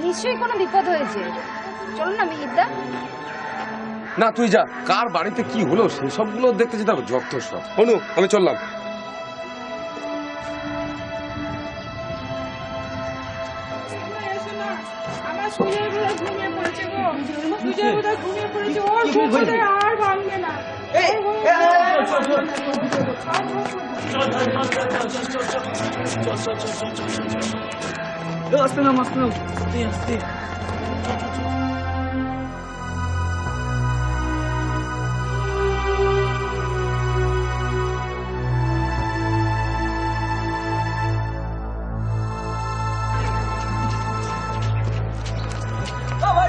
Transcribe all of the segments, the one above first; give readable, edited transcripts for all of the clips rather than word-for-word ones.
নিশ্চয়ই কোনো বিপদ হয়েছে, চলো না মিহিরদা। না তুই যা, কার বাড়িতে কি হলো সেসবগুলো দেখতে যেতে হবে। যত সব অনু, আমি চললাম। আসতে নাম আসতে নাম আসতে।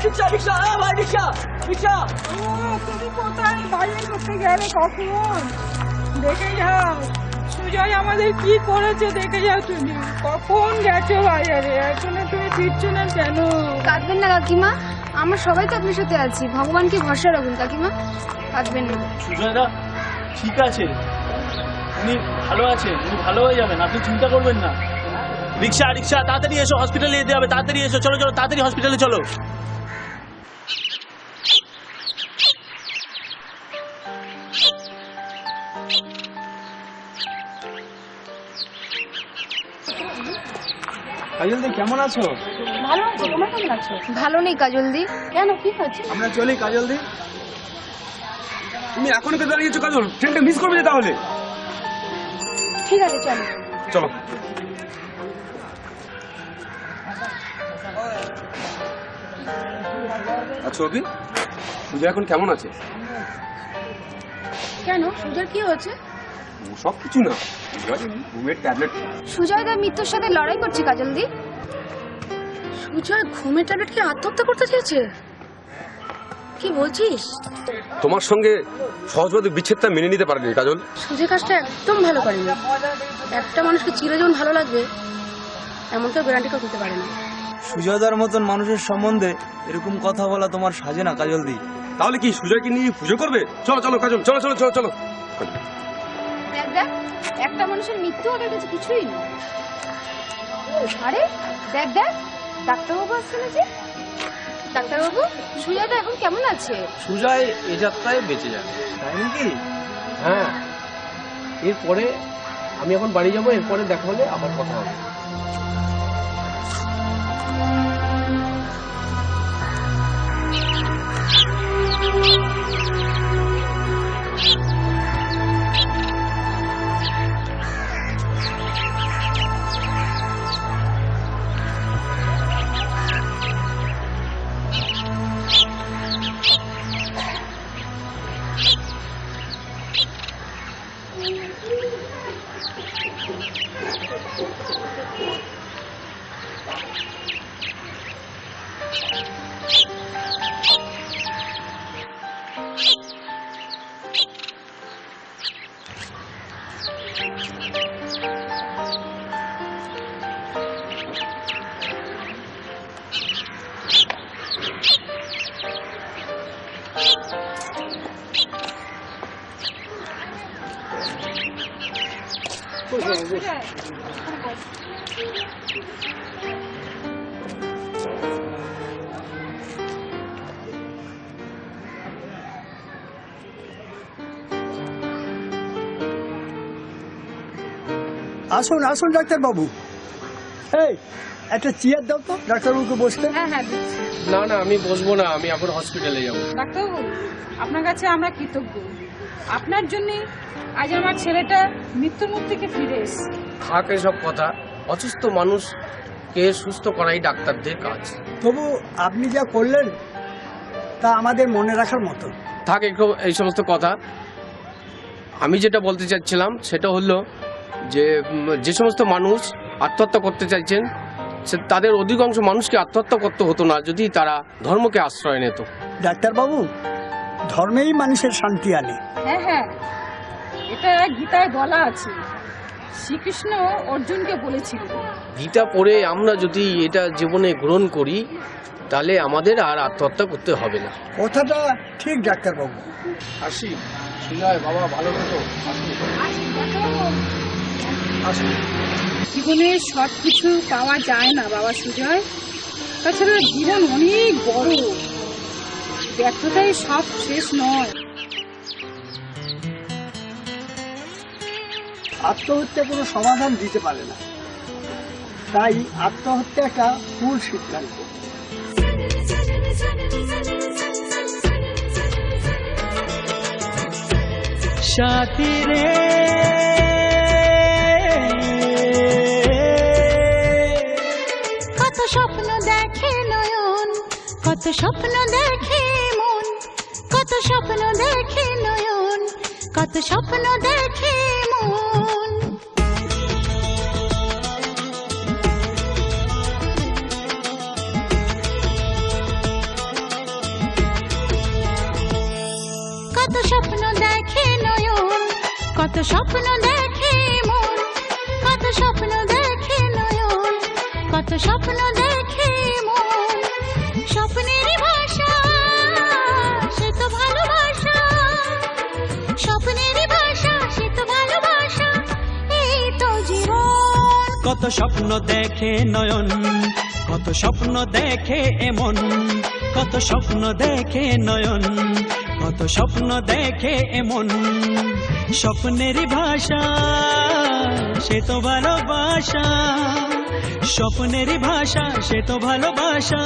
রিক্সা রিক্সা ভাই রিক্সা রিক্সা। তুমি কোথায় বাইরে করতে গেলে কখন? দেখে যাও সুজয় আমাদের কি করেছে, দেখে যাও তুমি। কখন গেছো বাজারে, এখনো তুমি ফিরছো না কেন? কাঁদবেন না কাকিমা, আমরা সবাই তো আপনার সাথে আছি। ভগবানকে ভরসা রাখুন কাকিমা, কাঁদবেন না। সুজয়দা ঠিক আছে, উনি ভালো আছেন, উনি ভালো হয়ে যাবেন, আপনি চিন্তা করবেন না। রিক্সা রিক্সা তাড়াতাড়ি এসো, হসপিটালে যেতে হবে, তাড়াতাড়ি এসো, চলো চলো তাড়াতাড়ি হসপিটালে চলো। কাজলদি কেমন আছো? ভালো আছি, তোমার কেমন আছো? ভালো নেই কাজলদি। কেন, কি হয়েছে? আমরা চলি কাজলদি। তুমি এখনো কে দাঁড়িয়েছো কাজল? ট্রেনটা মিস করবে যে তাহলে। ঠিক আছে চলো চলো। আচ্ছা অভি, সুজয় এখন কেমন আছে? কেন, সুজয় কি হয়েছে? সব কিছু না, ঘুমের ট্যাবলেট। সুজয়দা মৃত্যুর সাথে লড়াই করছে কাজলদি। সুজয় ঘুমের ট্যাবলেট কি আত্মহত্যা করতে চেয়েছে? কি বলছিস? তোমার সঙ্গে সহজভাবে বিচ্ছেদটা মেনে নিতে পারেনি কাজল। সুজয় কাজটা একদম ভালো করেনি। একটা মানুষকে চিরজীবন ভালো লাগবে এমন তো গ্যারান্টি কেউ দিতে পারে না। সুজয়দার মতন মানুষের সম্বন্ধে এরকম কথা বলা তোমার সাজে না কাজলদি। তাহলে কি সুজয়কে নিয়ে পুজো করবে? চলো চলো কাজল, চলো চলো চলো চলো। দেখ দেখ, একটা মানুষের মৃত্যু ওদের কাছে কিছুই না। আরে দেখ দেখ, ডাক্তারবাবু আসছে না যে। ডাক্তারবাবু, সুজয়দা এখন কেমন আছে? সুজয় এ যাত্রায় বেঁচে যাবে। তাই নাকি? হ্যাঁ, এরপরে আমি এখন বাড়ি যাবো, এরপরে দেখা হলে আবার কথা হবে। আসুন আসুন ডাক্তারবাবু। এই একটা চেয়ার দাও তো ডাক্তারবাবুকে বসতে। হ্যাঁ হ্যাঁ দিচ্ছি। না না, আমি বসবো না, আমি এখন হসপিটালে যাবো। ডাক্তারবাবু, আপনার কাছে আমরা কৃতজ্ঞ। আপনার জন্যে আজ আমার ছেলেটা মৃত্যুর মুখ থেকে ফিরে এসেছে। থাক এসব কথা, অসুস্থ মানুষ রোগীকে সুস্থ করাই ডাক্তারদের কাজ। তবু আপনি যা করলেন তা আমাদের মনে রাখার মতো। থাক একটু এই সমস্ত কথা। আমি যেটা বলতে চাচ্ছিলাম সেটা হলো যে সমস্ত মানুষ আত্মহত্যা করতে চাইছেন তাদের অধিকাংশ মানুষকে আত্মহত্যা করতে হতো না যদি তারা ধর্মকে আশ্রয় নিত। ডাক্তারবাবু, ধর্মেই মানুষের শান্তি আনে। হ্যাঁ হ্যাঁ, এটা গীতায় বলা আছে। শ্রীকৃষ্ণ অর্জুনকে বলেছিলেন। গীতা পড়ে আমরা যদি এটা জীবনে গ্রহণ করি তাহলে আমাদের আর আত্মহত্যা করতে হবে না। কথাটা ঠিক ডাক্তারবাবু। আসি সুজয় বাবা, ভালো থেকো। আসুন। জীবনে সব কিছু পাওয়া যায় না বাবা সুজয়। তাছাড়া জীবন অনেক বড়, ব্যর্থতাই সব শেষ নয়। আত্মহত্যা কোনো সমাধান দিতে পারে না, তাই আত্মহত্যা একটা ভুল সিদ্ধান্ত। সাথী রে কত স্বপ্ন দেখে নয়ন, কত স্বপ্ন দেখে মন, কত স্বপ্ন দেখে নয়ন, কত স্বপ্ন দেখে মন। কত স্বপ্ন দেখে নয়ন, কত স্বপ্ন দেখে মন, কত স্বপ্ন দেখে নয়ন, কত স্বপ্ন দেখে মন। স্বপ্নের ভাষা সে তো ভালোবাসা, স্বপ্নের ভাষা সে তো ভালোবাসা, এই তো জীবন। কত স্বপ্ন দেখে নয়ন, কত স্বপ্ন দেখে এমন, কত স্বপ্ন দেখে নয়ন, কত স্বপ্ন দেখে এমন। স্বপ্নের ভাষা সে তো ভালোবাসা, স্বপ্নের ভাষা সে তো ভালোবাসা,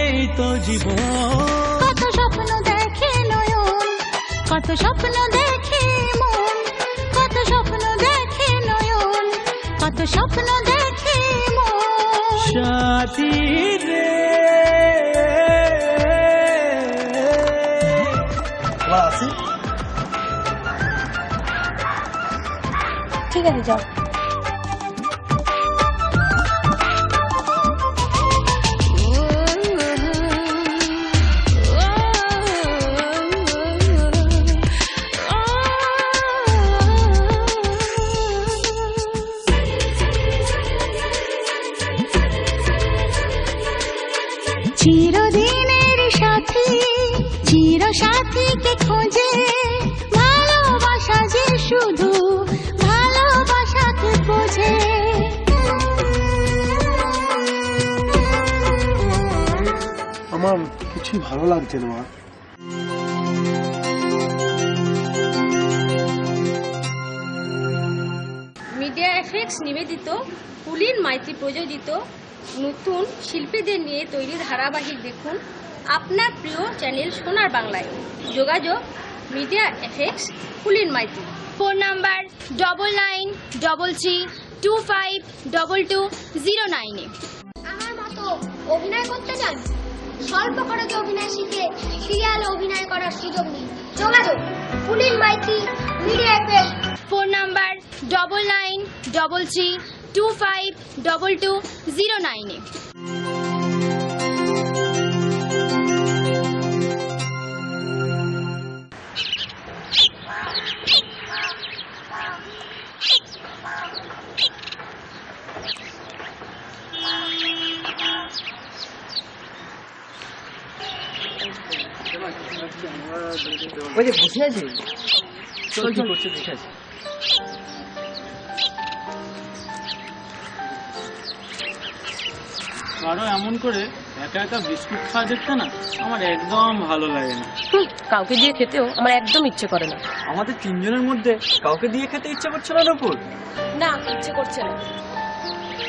এই তো জীবন। কত স্বপ্ন দেখে নয়ন, কত স্বপ্ন দেখে মন, কত স্বপ্ন দেখে নয়ন, কত স্বপ্ন দেখে মন। সাথী রে আসি। ঠিক আছে, যাও। চিরদিনের সাথী, চির সাথীকে খোঁজে, ভালোবাসা যে শুধু ভালোবাসাকে বোঝে। আমার কিছুই ভালো লাগছে না মা। মিডিয়া এফেক্টস নিবেদিত কুলীন মাইতি প্রযোজিত নতুন শিল্পীদের নিয়ে তৈরি ধারাবাহিক দেখুন আপনার প্রিয় চ্যানেল সোনার বাংলায়। যোগাযোগ media effects Kulin Maiti. Phone number 9933252209। আমার মতো অভিনয় করতে চান? স্বল্প খরচে অভিনয় শিখে সিরিয়ালে অভিনয় করার সুযোগ নেই। যোগাযোগ Kulin Maiti media effect. Phone number 9933252209। ওই যে বসে আছে, চল চল করছে দেখে আছে। কারো এমন করে একা একা বিস্কুট খাওয়া দেখতে না আমার একদম ভালো লাগে না। কাউকে দিয়ে খেতেও আমার একদম ইচ্ছে করে না। আমাদের তিনজনের মধ্যে কাউকে দিয়ে খেতে ইচ্ছা করছে না নপুর? না, ইচ্ছে করছে না।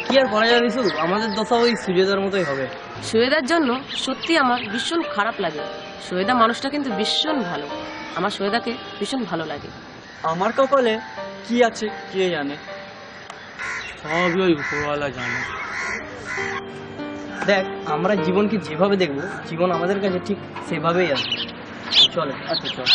কি আর করা যাবে বিশু, আমাদের দশা ওই সুজয়দার মতোই হবে। সৈয়দার জন্য সত্যি আমার ভীষণ খারাপ লাগে। সৈয়দা মানুষটা কিন্তু ভীষণ ভালো, আমার সৈয়দাকে ভীষণ ভালো লাগে। আমার কপালে কি আছে কে জানে। সবই ওই উপরওয়ালা জানে। দেখ, আমরা জীবনকে যেভাবে দেখবো জীবন আমাদের কাছে ঠিক সেভাবেই আসবে। চলে। আচ্ছা চল।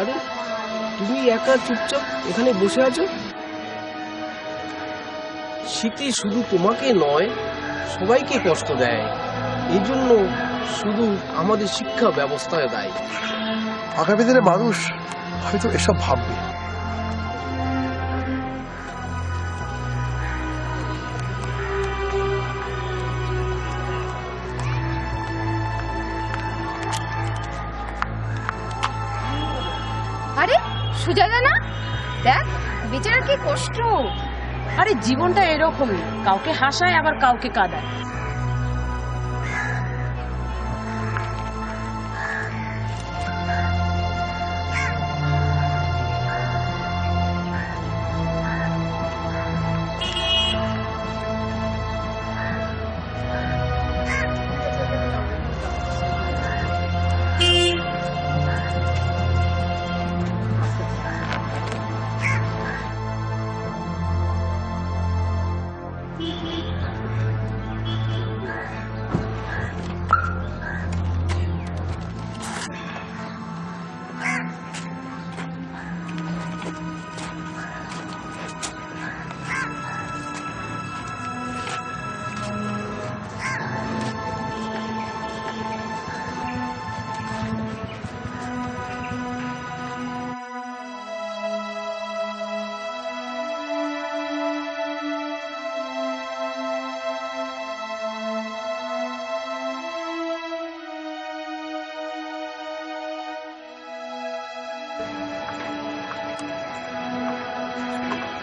আরে তুমি একা চুপচাপ এখানে বসে আছো? স্মৃতি শুধু তোমাকে নয়, সবাইকে কষ্ট দেয়। এই জন্য শুধু আমাদের শিক্ষা ব্যবস্থায় দেয়। আগামী দিনে মানুষ হয়তো এসব ভাববে। আরে সুজাতা না, দেখ বেচারার কি কষ্ট। আরে জীবনটা এরকমই, কাউকে হাসায় আবার কাউকে কাঁদায়।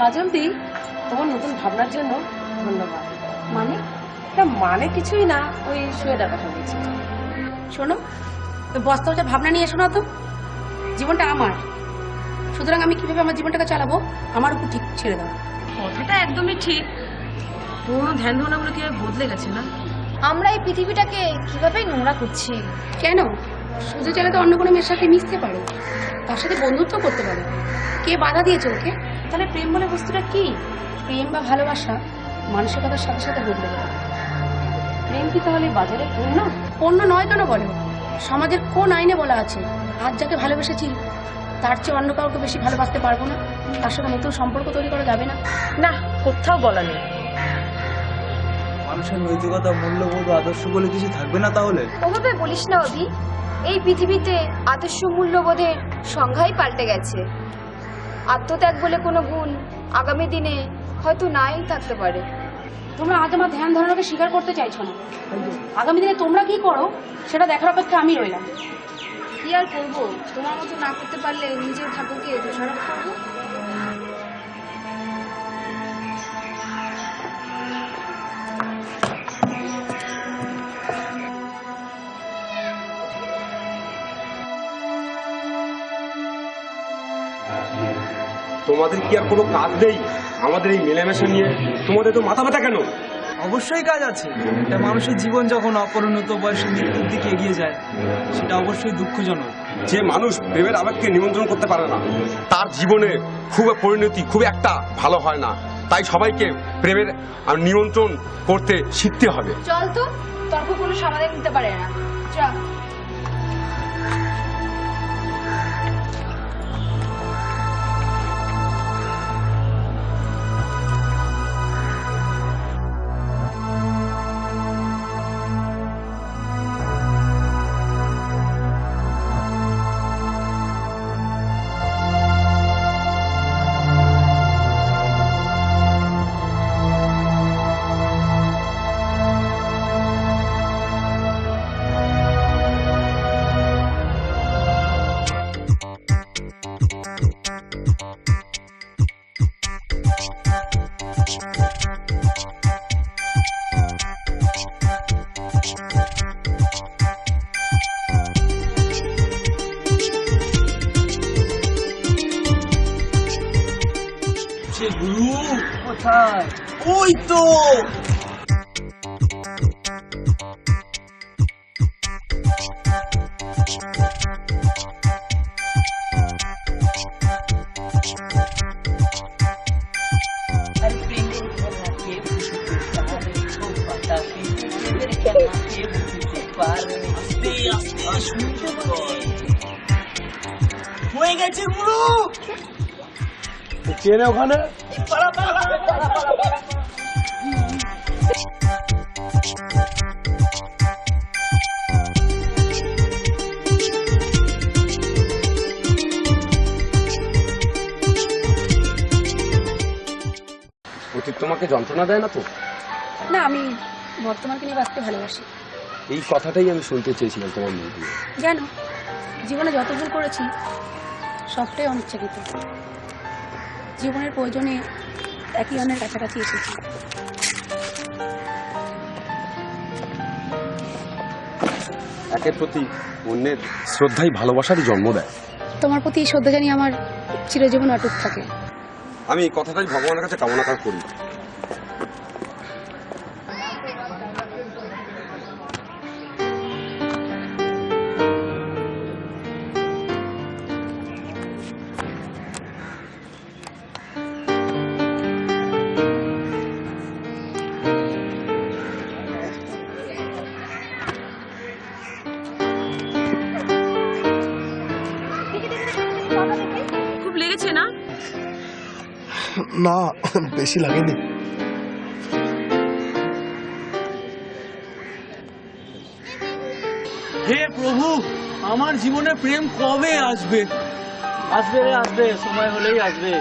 কাজল দি, তোমার নতুন ভাবনার জন্য ধন্যবাদ। মানে এটা মানে কিছুই না, ওই শুয়েটার কথা বলছি। শোনো, বস্তা হচ্ছে ভাবনা নিয়ে এসো না তো। জীবনটা আমার, সুতরাং আমি কিভাবে আমার জীবনটাকে চালাবো আমার উপর ঠিক ছেড়ে দাও। কথাটা একদমই ঠিক। পুরোনো ধ্যান ধারণাগুলো কিভাবে বদলে গেছে না? আমরা এই পৃথিবীটাকে কিভাবে নোংরা করছি। কেন? সুযোগ চাইলে তো অন্য কোনো মেয়ের সাথে মিশতে পারে, তার সাথে বন্ধুত্ব করতে পারে। কে বাধা দিয়েছে ওকে? তাহলে প্রেম বলে বস্তুটা কি? প্রেম বা ভালোবাসা মানসিকতার সাথে সাথে বদলে যায়। প্রেম কি তাহলে বাজারে পণ্য? পণ্য নয় কেন বলো? সমাজের কোন আইনে বলা আছে আজ যাকে ভালোবেসেছি তার চেয়ে অন্য কাউকে বেশি ভালোবাসতে পারবো না, তার সাথে নতুন সম্পর্ক তৈরি করা যাবে না? না, কোথাও বলা নেই। মানুষের নৈতিকতা, মূল্যবোধ, আদর্শ বলে কিছু থাকবে না তাহলে? ওভাবে বলিস না অভি, এই পৃথিবীতে আদর্শ মূল্যবোধের সংজ্ঞাই পাল্টে গেছে। আত্মত্যাগ বলে কোনো গুণ আগামী দিনে হয়তো নাই থাকতে পারে। তোমরা আজ আমার ধ্যান ধারণাকে স্বীকার করতে চাইছো না। আগামী দিনে তোমরা কি করো সেটা দেখার অপেক্ষা আমি রইলাম। কি আর করবো, তোমার মতো না করতে পারলে নিজের ঠাকুরকে দোষারোপ করবো। তোমাদের কি আর কোনো কাজ নেই আমাদের এই মেলামেশা নিয়ে? তোমাদের তো মাথা ব্যথা কেন? অবশ্যই কাজ আছে। একটা মানুষের জীবন যখন অপরিণত বয়সে মৃত্যুর দিকে এগিয়ে যায় সেটা অবশ্যই দুঃখজনক। যে মানুষ প্রেমের আবেগকে নিমন্ত্রণ করতে পারে না তার জীবনে খুব পরিণতি খুব একটা ভালো হয় না। তাই সবাইকে প্রেমের নিয়ন্ত্রণ করতে শিখতে হবে। চল তো, তর্ক কোনো সমাধান দিতে পারে না। চল। গুরু কোথায়? ওই তো হয়ে গেছে গুরু। চেনে ওখানে অতীত তোমাকে যন্ত্রণা দেয় না তো? না, আমি বর্তমানকে নিয়ে বাঁচতে ভালোবাসি। এই কথাটাই আমি শুনতে চেয়েছিলাম তোমার মুখ দিয়ে। জানো, জীবনে যত ভুল করেছি সবটাই অনিচ্ছাকৃত। জীবনের প্রয়োজনে একই অন্যের কাছাকাছি এসেছি। একের প্রতি অন্যের শ্রদ্ধাই ভালোবাসারই জন্ম দেয়। তোমার প্রতি এই শ্রদ্ধা জানি আমার চিরজীবন অটুট থাকে। আমি এই কথাটাই ভগবানের কাছে কামনা করি। খুব লেগেছে না? না, বেশি লাগেনি। হে প্রভু, আমার জীবনে প্রেম কবে আসবে? আসবে রে, আসবে, সময় হলেই আসবে।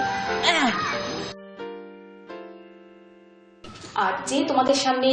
আজ যে তোমাদের সামনে